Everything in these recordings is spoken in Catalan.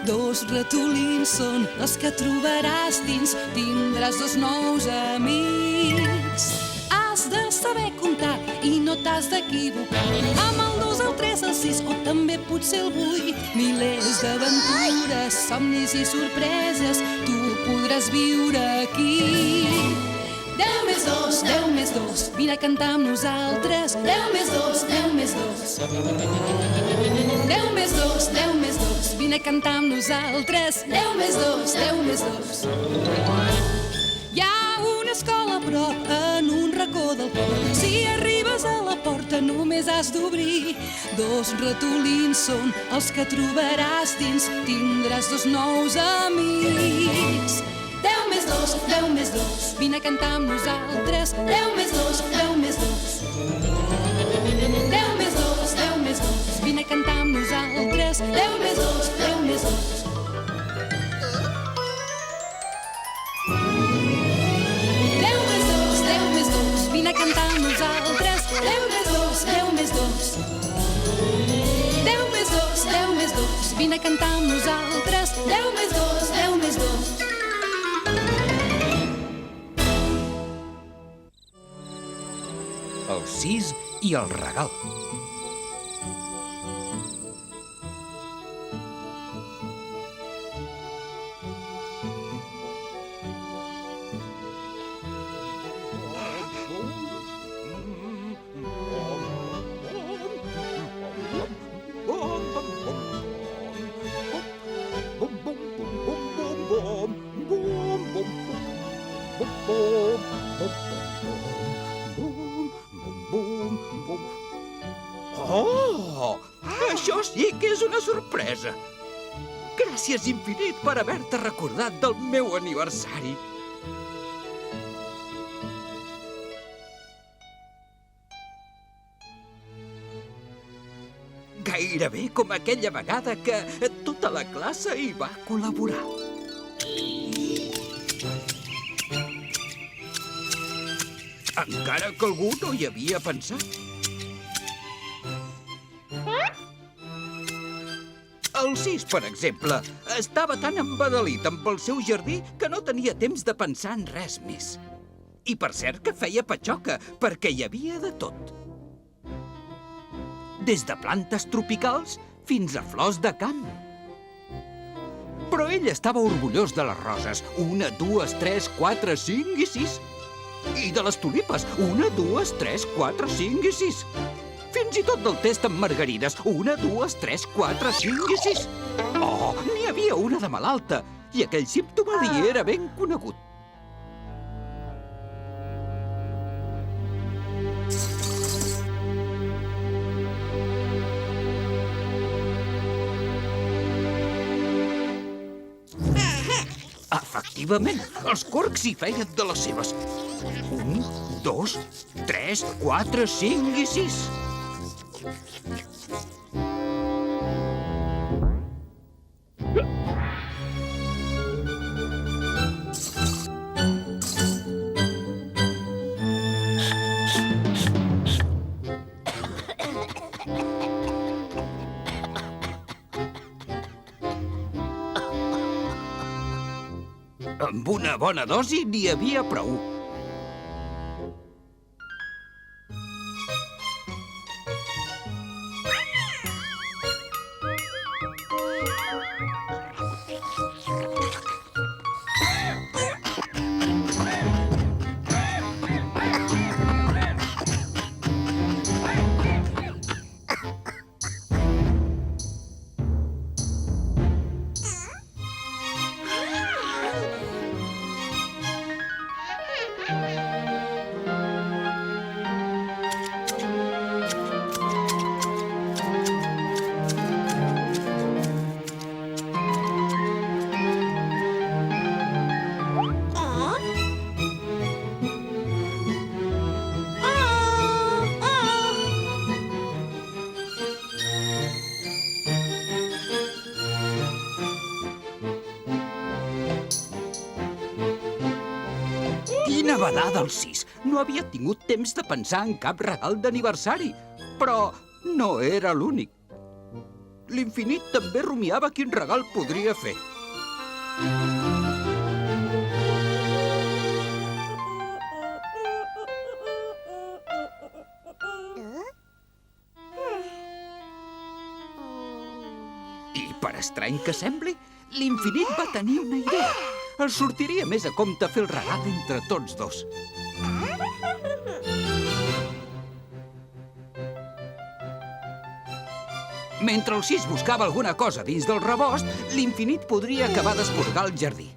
Dos ratolins són els que trobaràs dins, tindràs dos nous amics. Has de saber comptar i no t'has d'equivocar. Amb el 2, el 3, el 6 o també potser el 8. Milers d'aventures, somnis i sorpreses tu podràs viure aquí. 10 més 2, 10 més 2, vine a cantar amb nosaltres. 10 més 2, 10 més 2. 10 més 2, 10 més 2, vine a cantar amb nosaltres. 10 més 2, 10 més 2. Hi ha una escola a prop, en un racó del port. Si arribes a la porta només has d'obrir. Dos ratolins són els que trobaràs dins, tindràs dos nous amics. 10 més 2, 10 més 2, vine a cantar amb nosaltres. 10 més 2, 10 més 2. 10 més 2, 10 més 2, vine a cantar amb nosaltres. 10 més 2, 10 més 2. 10 més 2, 10 més 2, vine a cantar amb nosaltres. 10 més 2, 10 més 2. 10 més 2, 10 més 2, vine a cantar amb nosaltres. 10 més 2, 10 més 2. El 6 i el regal. Oh! Això sí que és una sorpresa! Gràcies infinit per haver-te recordat del meu aniversari. Gairebé com aquella vegada que tota la classe hi va col·laborar. Encara que algú no hi havia pensat. El 6, per exemple, estava tan embadalit amb el seu jardí que no tenia temps de pensar en res més. I per cert que feia patxoca, perquè hi havia de tot. Des de plantes tropicals fins a flors de camp. Però ell estava orgullós de les roses. 1, 2, 3, 4, 5 i 6. I de les tulipes. 1, 2, 3, 4, 5 i 6. Fins i tot del test amb margarides. 1, 2, 3, 4, 5 i 6. Oh, n'hi havia una de malalta. I aquell símptoma li era ben conegut. Efectivament, els corcs hi feien de les seves. 1, 2, 3, 4, 5 i 6. Amb una bona dosi n'hi havia prou. Quina badada el 6! No havia tingut temps de pensar en cap regal d'aniversari. Però no era l'únic. L'Infinit també rumiava quin regal podria fer. I, per estrany que sembli, l'Infinit va tenir una idea. Els sortiria més a compte fer el regal entre tots dos. Mentre el Sis buscava alguna cosa dins del rebost, l'Infinit podria acabar d'esporgar el jardí.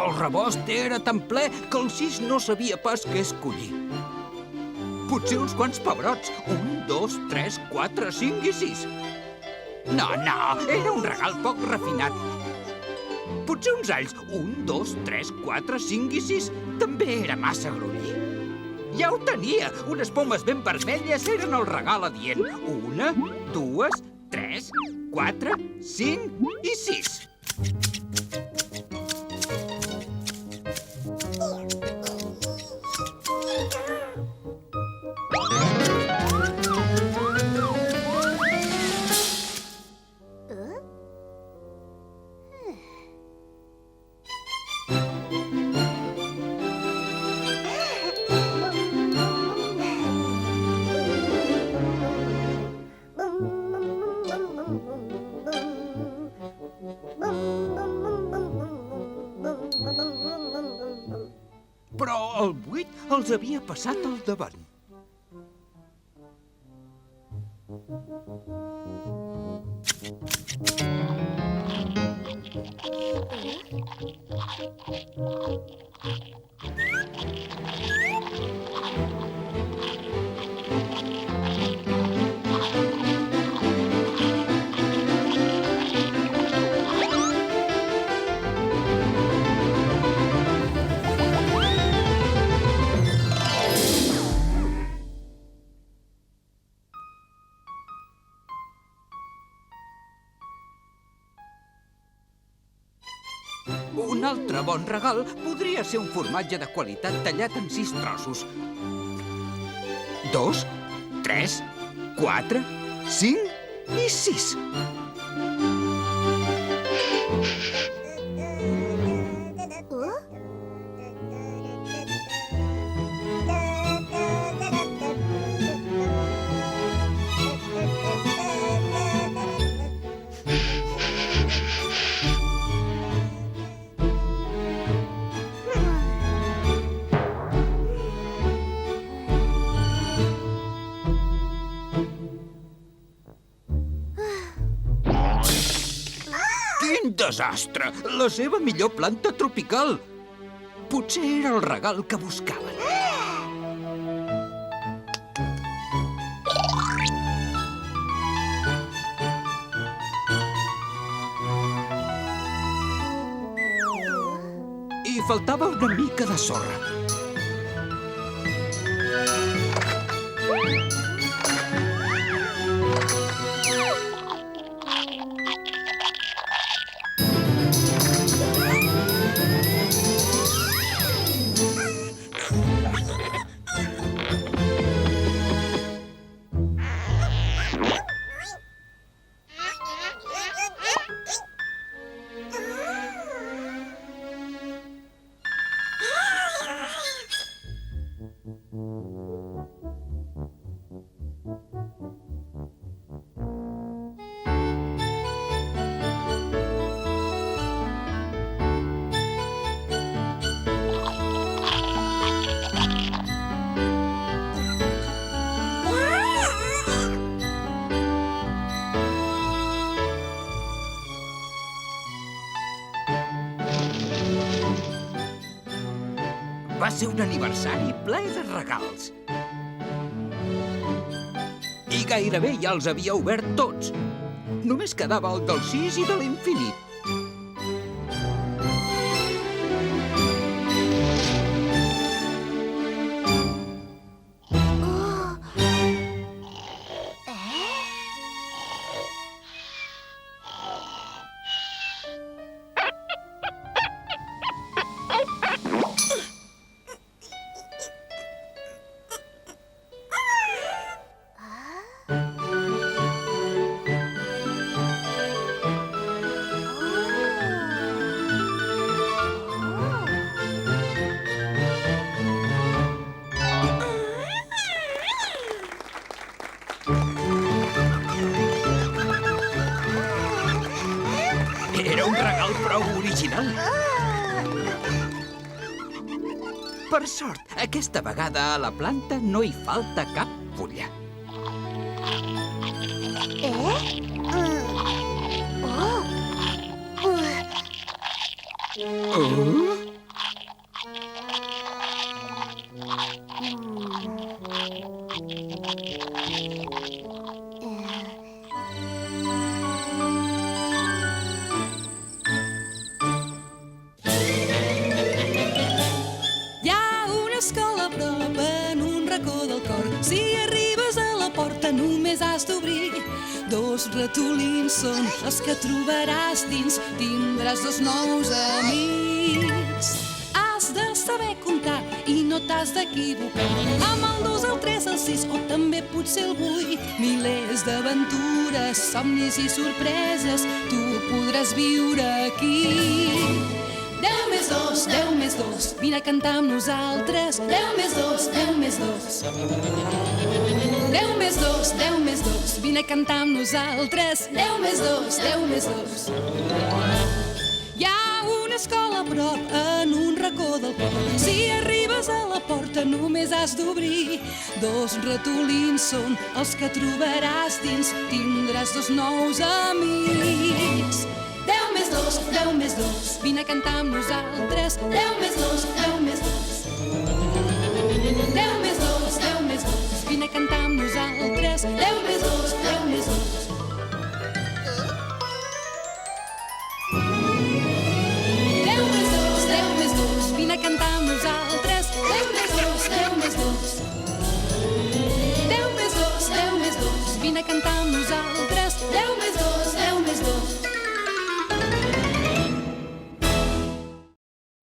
El rebost era tan ple que el Sis no sabia pas què escollir. Potser uns quants pebrots. 1, 2, 3, 4, 5 i 6. No, era un regal poc refinat. Potser uns alls. 1, 2, 3, 4, 5 i 6. També era massa groller. Ja ho tenia! Unes pomes ben vermelles eren el regal adient. 1, 2, 3, 4, 5 i 6. Però el 8 els havia passat al davant. Un altre bon regal podria ser un formatge de qualitat tallat en 6 trossos. 2, 3, 4, 5 i 6. Quin desastre! La seva millor planta tropical! Potser era el regal que buscaven. I faltava una mica de sorra. Va ser un aniversari ple de regals. I gairebé ja els havia obert tots. Només quedava el del 6 i de l'infinit. Era un regal prou original. Per sort, aquesta vegada a la planta no hi falta cap fulla. Hi ha una escola a prop en un racó del cor. Si arribes a la porta només has d'obrir. Dos ratolins són els que trobaràs dins. Tindràs dos nous amics. Has de saber comptar i no t'has d'equivocar. Amb el 2, el 3, el 6 o també potser el 8. Milers d'aventures, somnis i sorpreses tu podràs viure aquí. 10 més 2, 10 més 2, vine a cantar amb nosaltres. 10 més 2, 10 més 2. 10 més 2, 10 més 2, vine a cantar amb nosaltres. 10 més 2, 10 més 2. Hi ha una escola a prop en un racó del cor. Si arribes a la porta només has d'obrir. Dos ratolins són els que trobaràs dins. Tindràs dos nous amics. 10 més 2, 10 més 2, vine a cantar amb nosaltres. 10 més 2, 10 més 2. 10 més 2, 10 més 2, vine a cantar amb nosaltres. 10 més 2, 10 més 2. 10 més 2, 10 més 2, vine a cantar amb nosaltres. 10 més 2, 10 més 2. 10 més 2, 10 més 2, vine a cantar amb nosaltres. 10 més 2, 10 més 2.